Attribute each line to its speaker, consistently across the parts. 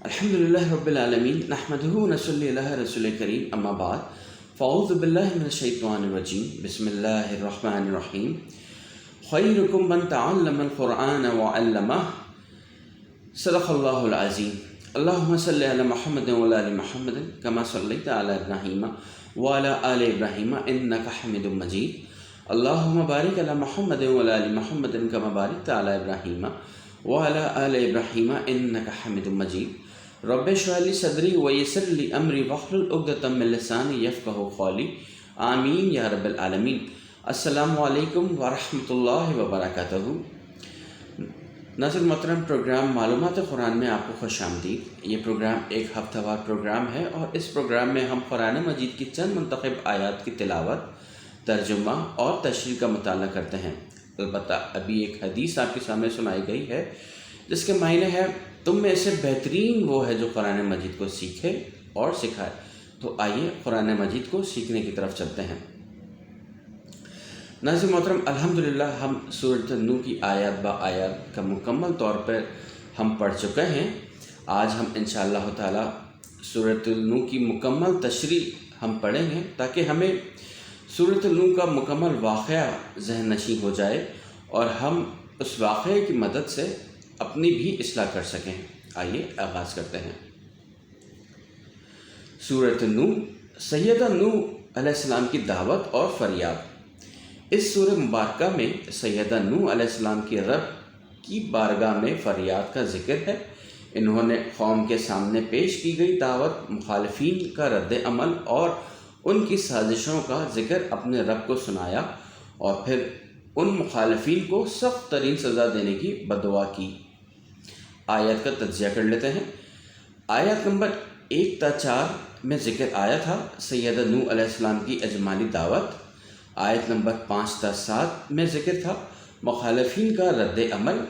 Speaker 1: الحمدللہ رب العالمین نحمدہ ونصلی علی رسول کریم اما بعد فاعوذ باللہ من الشیطان الرجیم بسم اللہ الرحمن الرحیم خیرکم من تعلم القرآن وعلمہ صدق اللہ العظیم اللہم صلی علی محمد وعلی آل محمد کما صلیت علی ابراہیم وعلی آل ابراہیم انک حمید مجید اللہم بارک علی محمد وعلی آل محمد کما بارکت علی ابراہیم وعلی آل ابراہیم انک حمید مجید رب اشرح لی صدری ویسر لی امری واحلل عقدۃ من لسانی یفقہوا قولی آمین یا رب العالمین۔ السلام علیکم ورحمۃ اللہ وبرکاتہ۔ ناظرین محترم، پروگرام معلومات قرآن میں آپ کو خوش آمدید۔ یہ پروگرام ایک ہفتہ وار پروگرام ہے اور اس پروگرام میں ہم قرآن مجید کی چند منتخب آیات کی تلاوت، ترجمہ اور تشریح کا مطالعہ کرتے ہیں۔ البتہ ابھی ایک حدیث آپ کے سامنے سنائی گئی ہے جس کے معنی ہے تم میں سے بہترین وہ ہے جو قرآن مجید کو سیکھے اور سکھائے۔ تو آئیے قرآن مجید کو سیکھنے کی طرف چلتے ہیں۔ ناظرین محترم، الحمدللہ ہم سورۃ النور کی آیات با آیات کا مکمل طور پر ہم پڑھ چکے ہیں۔ آج ہم انشاءاللہ تعالی سورۃ النور کی مکمل تشریح ہم پڑھیں گے تاکہ ہمیں سورۃ النور کا مکمل واقعہ ذہن نشین ہو جائے اور ہم اس واقعے کی مدد سے اپنی بھی اصلاح کر سکیں۔ آئیے آغاز کرتے ہیں۔ سورۃ النور، سیدہ نوح علیہ السلام کی دعوت اور فریاد۔ اس سورہ مبارکہ میں سیدہ نوح علیہ السلام کی رب کی بارگاہ میں فریاد کا ذکر ہے۔ انہوں نے قوم کے سامنے پیش کی گئی دعوت، مخالفین کا رد عمل اور ان کی سازشوں کا ذکر اپنے رب کو سنایا اور پھر ان مخالفین کو سخت ترین سزا دینے کی بدعا کی۔ آیت کا تجزیہ کر لیتے ہیں۔ آیت نمبر 1 تا 4 میں ذکر آیا تھا سیدہ نوح علیہ السلام کی اجمالی دعوت۔ آیت نمبر 5 تا 7 میں ذکر تھا مخالفین کا رد عمل۔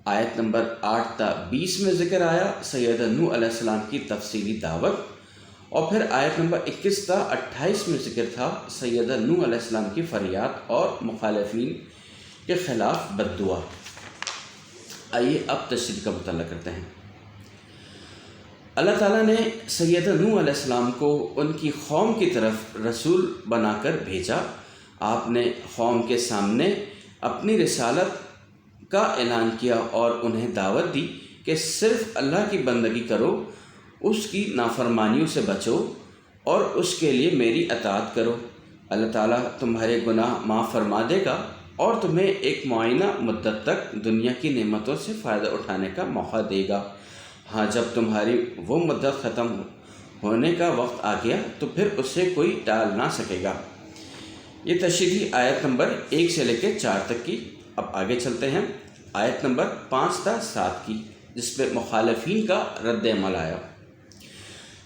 Speaker 1: آیت نمبر 8 تا 20 میں ذکر آیا سیدہ نوح علیہ السلام کی تفصیلی دعوت، اور پھر آیت نمبر 21 تا 28 میں ذکر تھا سیدہ نوح علیہ السلام کی فریاد اور مخالفین کے خلاف بددعا۔ آئیے اب تشریح کا مطالعہ کرتے ہیں۔ اللہ تعالیٰ نے سیدہ نوح علیہ السلام کو ان کی قوم کی طرف رسول بنا کر بھیجا۔ آپ نے قوم کے سامنے اپنی رسالت کا اعلان کیا اور انہیں دعوت دی کہ صرف اللہ کی بندگی کرو، اس کی نافرمانیوں سے بچو اور اس کے لیے میری اطاعت کرو۔ اللہ تعالیٰ تمہارے گناہ معاف فرما دے گا اور تمہیں ایک معینہ مدت تک دنیا کی نعمتوں سے فائدہ اٹھانے کا موقع دے گا۔ ہاں، جب تمہاری وہ مدت ختم ہونے کا وقت آ گیا تو پھر اسے کوئی ٹال نہ سکے گا۔ یہ تشریحی آیت نمبر 1 سے لے کے 4 تک کی۔ اب آگے چلتے ہیں آیت نمبر 5 تا 7 کی، جس پہ مخالفین کا رد عمل آیا۔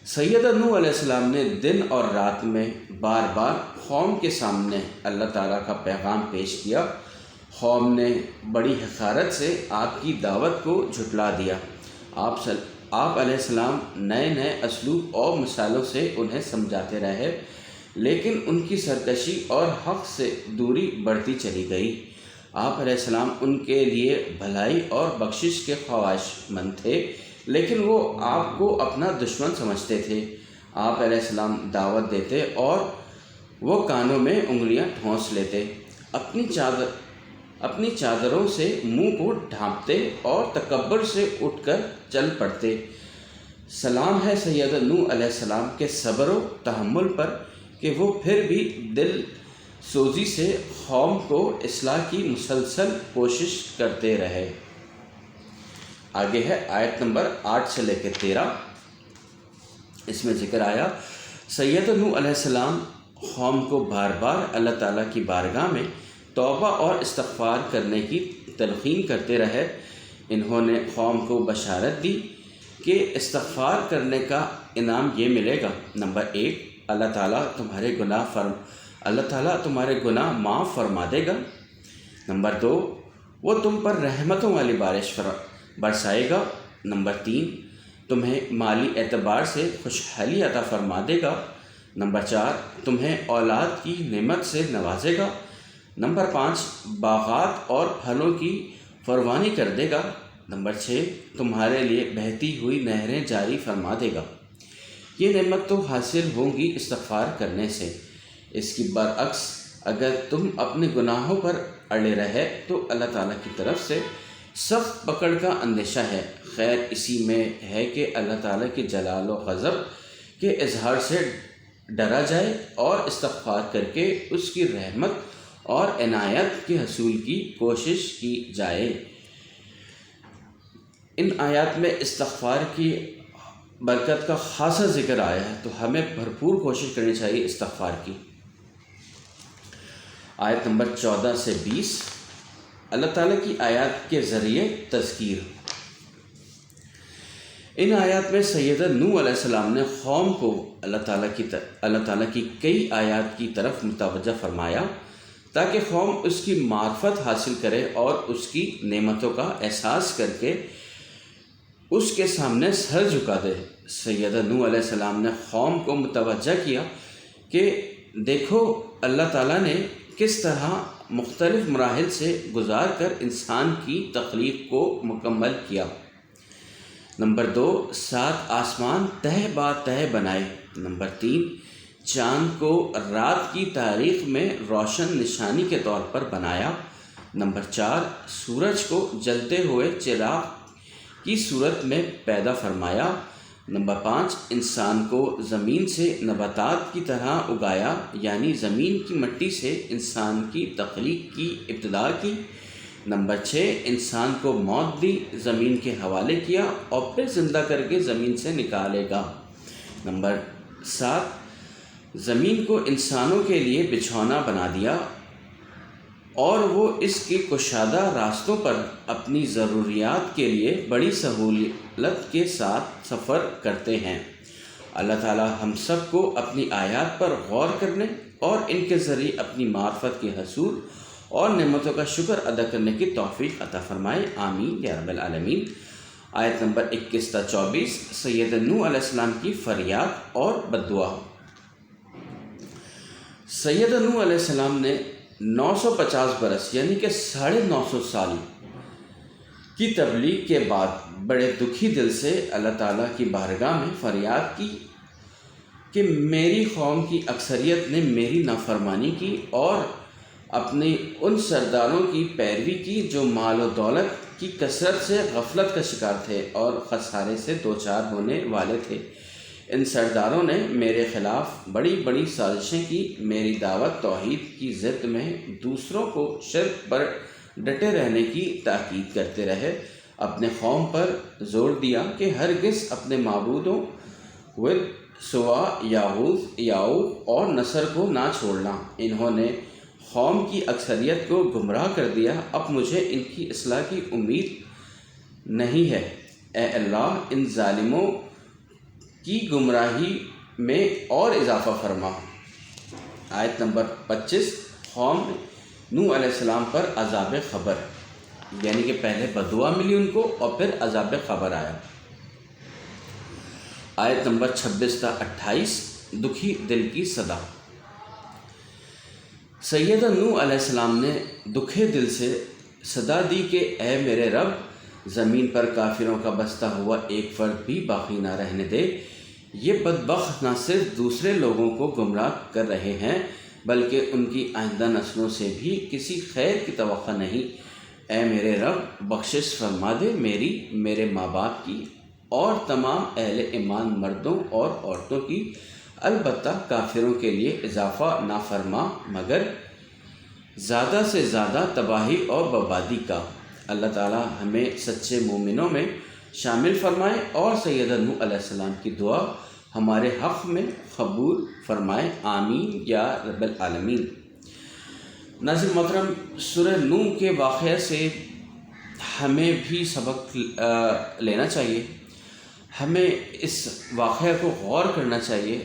Speaker 1: سیدہ نوح علیہ السلام نے دن اور رات میں بار بار قوم کے سامنے اللہ تعالیٰ کا پیغام پیش کیا۔ قوم نے بڑی حقارت سے آپ کی دعوت کو جھٹلا دیا۔ آپ علیہ السلام نئے نئے اسلوب اور مثالوں سے انہیں سمجھاتے رہے، لیکن ان کی سرکشی اور حق سے دوری بڑھتی چلی گئی۔ آپ علیہ السلام ان کے لیے بھلائی اور بخشش کے خواہش مند تھے، لیکن وہ آپ کو اپنا دشمن سمجھتے تھے۔ آپ علیہ السلام دعوت دیتے اور وہ کانوں میں انگلیاں ٹھونس لیتے، اپنی چادروں سے منہ کو ڈھانپتے اور تکبر سے اٹھ کر چل پڑتے۔ سلام ہے سیدہ نوح علیہ السلام کے صبر و تحمل پر کہ وہ پھر بھی دل سوزی سے قوم کو اصلاح کی مسلسل کوشش کرتے رہے۔ آگے ہے آیت نمبر 8 سے لے کے 13۔ اس میں ذکر آیا سیدہ نوح علیہ السلام قوم کو بار بار اللہ تعالیٰ کی بارگاہ میں توبہ اور استغفار کرنے کی تلقین کرتے رہے۔ انہوں نے قوم کو بشارت دی کہ استغفار کرنے کا انعام یہ ملے گا۔ نمبر 1، اللہ تعالیٰ تمہارے گناہ معاف فرما دے گا۔ نمبر 2، وہ تم پر رحمتوں والی بارش برسائے گا۔ نمبر 3، تمہیں مالی اعتبار سے خوشحالی عطا فرما دے گا۔ نمبر 4، تمہیں اولاد کی نعمت سے نوازے گا۔ نمبر 5، باغات اور پھلوں کی فراوانی کر دے گا۔ نمبر 6، تمہارے لیے بہتی ہوئی نہریں جاری فرما دے گا۔ یہ نعمت تو حاصل ہوں گی استغفار کرنے سے۔ اس کی برعکس اگر تم اپنے گناہوں پر اڑے رہے تو اللہ تعالیٰ کی طرف سے سخت پکڑ کا اندیشہ ہے۔ خیر اسی میں ہے کہ اللہ تعالیٰ کے جلال و غضب کے اظہار سے ڈرا جائے اور استغفار کر کے اس کی رحمت اور عنایت کے حصول کی کوشش کی جائے۔ ان آیات میں استغفار کی برکت کا خاصا ذکر آیا ہے، تو ہمیں بھرپور کوشش کرنی چاہیے استغفار کی۔ آیت نمبر 14 سے 20، اللہ تعالیٰ کی آیات کے ذریعے تذکیر۔ ان آیات میں سیدنا نوح علیہ السلام نے قوم کو اللہ تعالیٰ کی کئی آیات کی طرف متوجہ فرمایا تاکہ قوم اس کی معرفت حاصل کرے اور اس کی نعمتوں کا احساس کر کے اس کے سامنے سر جھکا دے۔ سیدنا نوح علیہ السلام نے قوم کو متوجہ کیا کہ دیکھو اللہ تعالیٰ نے کس طرح مختلف مراحل سے گزار کر انسان کی تخلیق کو مکمل کیا۔ نمبر 2، 7 آسمان تہہ با تہہ بنائے۔ نمبر 3، چاند کو رات کی تاریخ میں روشن نشانی کے طور پر بنایا۔ نمبر 4، سورج کو جلتے ہوئے چراغ کی صورت میں پیدا فرمایا۔ نمبر 5، انسان کو زمین سے نباتات کی طرح اگایا، یعنی زمین کی مٹی سے انسان کی تخلیق کی ابتدا کی۔ نمبر 6، انسان کو موت دی، زمین کے حوالے کیا اور پھر زندہ کر کے زمین سے نکالے گا۔ نمبر 7، زمین کو انسانوں کے لیے بچھونا بنا دیا اور وہ اس کے کشادہ راستوں پر اپنی ضروریات کے لیے بڑی سہولت کے ساتھ سفر کرتے ہیں۔ اللہ تعالی ہم سب کو اپنی آیات پر غور کرنے اور ان کے ذریعے اپنی معرفت کے حصول اور نعمتوں کا شکر ادا کرنے کی توفیق عطا فرمائے، آمین یا رب العالمین۔ آیت نمبر 21 تا 24، سیدنا نوح علیہ السلام کی فریاد اور بددعا۔ سیدنا نوح علیہ السلام نے 950 برس یعنی کہ 950 سال کی تبلیغ کے بعد بڑے دکھی دل سے اللہ تعالیٰ کی بارگاہ میں فریاد کی کہ میری قوم کی اکثریت نے میری نافرمانی کی اور اپنے ان سرداروں کی پیروی کی جو مال و دولت کی کثرت سے غفلت کا شکار تھے اور خسارے سے دوچار ہونے والے تھے۔ ان سرداروں نے میرے خلاف بڑی بڑی سازشیں کی، میری دعوت توحید کی ضد میں دوسروں کو شرک پر ڈٹے رہنے کی تاکید کرتے رہے، اپنے قوم پر زور دیا کہ ہرگز اپنے معبودوں ود، سوا، یاغوث، یعوق اور نصر کو نہ چھوڑنا۔ انہوں نے قوم کی اکثریت کو گمراہ کر دیا، اب مجھے ان کی اصلاح کی امید نہیں ہے۔ اے اللہ ان ظالموں کی گمراہی میں اور اضافہ فرما۔ آیت نمبر 25، قوم نوح علیہ السلام پر عذاب خبر، یعنی کہ پہلے بددعا ملی ان کو اور پھر عذاب خبر آیا۔ آیت نمبر 26 تا 28، دکھی دل کی صدا۔ سیدنا نوح علیہ السلام نے دکھے دل سے صدا دی کہ اے میرے رب، زمین پر کافروں کا بستا ہوا ایک فرد بھی باقی نہ رہنے دے۔ یہ بدبخت نہ صرف دوسرے لوگوں کو گمراہ کر رہے ہیں بلکہ ان کی آئندہ نسلوں سے بھی کسی خیر کی توقع نہیں۔ اے میرے رب، بخشش فرما دے میرے ماں باپ کی اور تمام اہل ایمان مردوں اور عورتوں کی، البتہ کافروں کے لیے اضافہ نہ فرما مگر زیادہ سے زیادہ تباہی اور بربادی کا۔ اللہ تعالی ہمیں سچے مومنوں میں شامل فرمائے اور سیدنا نوح علیہ السلام کی دعا ہمارے حق میں قبول فرمائے، آمین یا رب العالمین۔ ناظرین محترم، سورہ نوح کے واقعے سے ہمیں بھی سبق لینا چاہیے، ہمیں اس واقعہ کو غور کرنا چاہیے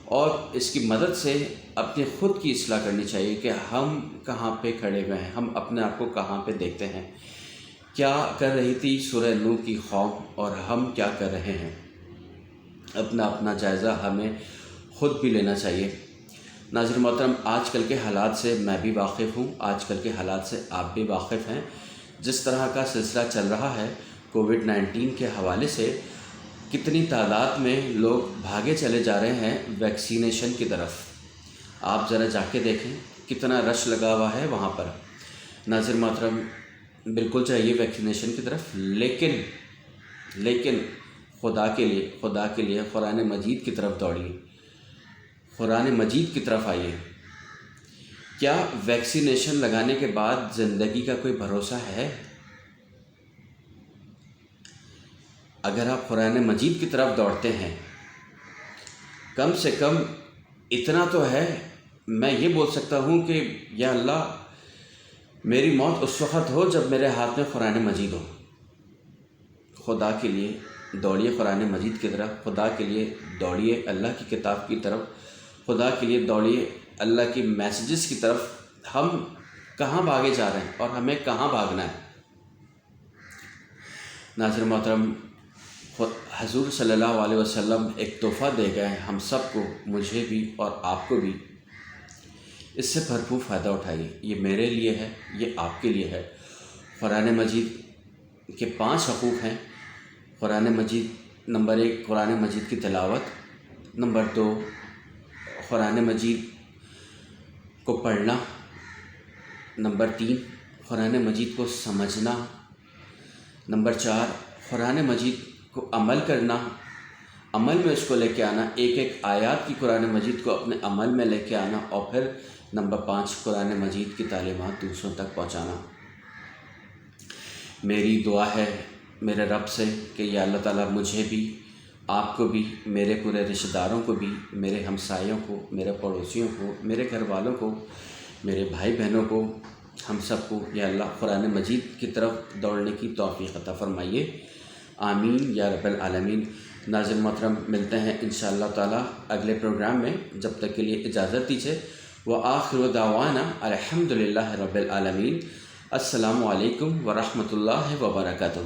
Speaker 1: اور اس کی مدد سے اپنی خود کی اصلاح کرنی چاہیے کہ ہم کہاں پہ کھڑے ہوئے ہیں، ہم اپنے آپ کو کہاں پہ دیکھتے ہیں، کیا کر رہی تھی سورہ نوح کی قوم اور ہم کیا کر رہے ہیں۔ اپنا جائزہ ہمیں خود بھی لینا چاہیے۔ ناظرین محترم، آج کل کے حالات سے میں بھی واقف ہوں، آج کل کے حالات سے آپ بھی واقف ہیں۔ جس طرح کا سلسلہ چل رہا ہے کووڈ-19 کے حوالے سے، کتنی تعداد میں لوگ بھاگے چلے جا رہے ہیں ویکسینیشن کی طرف۔ آپ ذرا جا کے دیکھیں کتنا رش لگا ہوا ہے وہاں پر۔ ناظر محترم، بالکل چاہیے ویکسینیشن کی طرف، لیکن خدا کے لیے قرآن مجید کی طرف دوڑیے، قرآن مجید کی طرف آئیے۔ کیا ویکسینیشن لگانے کے بعد زندگی کا کوئی بھروسہ ہے؟ اگر آپ قرآن مجید کی طرف دوڑتے ہیں، کم سے کم اتنا تو ہے، میں یہ بول سکتا ہوں کہ یا اللہ میری موت اس وقت ہو جب میرے ہاتھ میں قرآن مجید ہو۔ خدا کے لیے دوڑیے قرآن مجید کی طرف، خدا کے لیے دوڑیے اللہ کی کتاب کی طرف، خدا کے لیے دوڑیے اللہ کی میسیجز کی طرف۔ ہم کہاں بھاگے جا رہے ہیں اور ہمیں کہاں بھاگنا ہے؟ ناظر محترم، حضور صلی اللہ علیہ وسلم ایک تحفہ دے گئے ہیں ہم سب کو، مجھے بھی اور آپ کو بھی۔ اس سے بھرپور فائدہ اٹھائیے۔ یہ میرے لیے ہے، یہ آپ کے لیے ہے۔ قرآن مجید کے 5 حقوق ہیں۔ قرآن مجید، نمبر 1 قرآن مجید کی تلاوت، نمبر 2 قرآن مجید کو پڑھنا، نمبر 3 قرآن مجید کو سمجھنا، نمبر 4 قرآن مجید کو عمل کرنا، عمل میں اس کو لے کے آنا، ایک آیات کی قرآن مجید کو اپنے عمل میں لے کے آنا، اور پھر نمبر 5 قرآن مجید کی تعلیمات دوسروں تک پہنچانا۔ میری دعا ہے میرے رب سے کہ یا اللہ تعالیٰ مجھے بھی، آپ کو بھی، میرے پورے رشتہ داروں کو بھی، میرے ہمسایوں کو، میرے پڑوسیوں کو، میرے گھر والوں کو، میرے بھائی بہنوں کو، ہم سب کو یا اللہ قرآن مجید کی طرف دوڑنے کی توفیق عطا فرمائیے۔ آمین یا رب العالمین۔ ناظر محترم، ملتے ہیں انشاءاللہ تعالیٰ اگلے پروگرام میں، جب تک کے لیے اجازت دیجیے۔ وآخر دعوانا الحمدللہ رب العالمین۔ السلام علیکم ورحمۃ اللہ وبرکاتہ۔